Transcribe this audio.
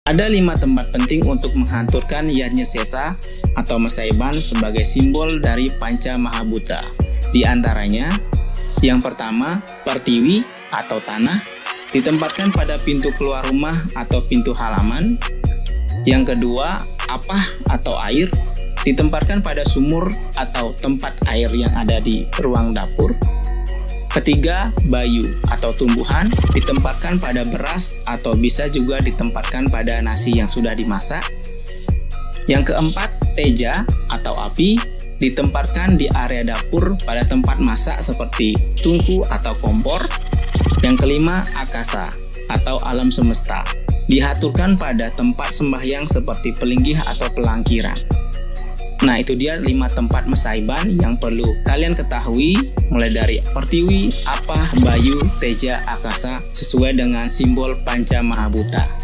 Ada 5 tempat penting untuk menghanturkan Yajna Sesa atau Masaiban sebagai simbol dari Panca Mahabhuta. Di antaranya, yang pertama, Pertiwi atau tanah, ditempatkan pada pintu keluar rumah atau pintu halaman. Yang kedua, Apah atau air, ditempatkan pada sumur atau tempat air yang ada di ruang dapur. Ketiga, Bayu atau tumbuhan, ditempatkan pada beras atau bisa juga ditempatkan pada nasi yang sudah dimasak. Yang keempat, Teja atau api, ditempatkan di area dapur pada tempat masak seperti tungku atau kompor. Yang kelima, Akasa atau alam semesta, dihaturkan pada tempat sembahyang seperti pelinggih atau pelangkiran. Nah, itu dia 5 tempat Masaiban yang perlu kalian ketahui, mulai dari Pertiwi, Apah, Bayu, Teja, Akasa, sesuai dengan simbol Panca Mahabhuta.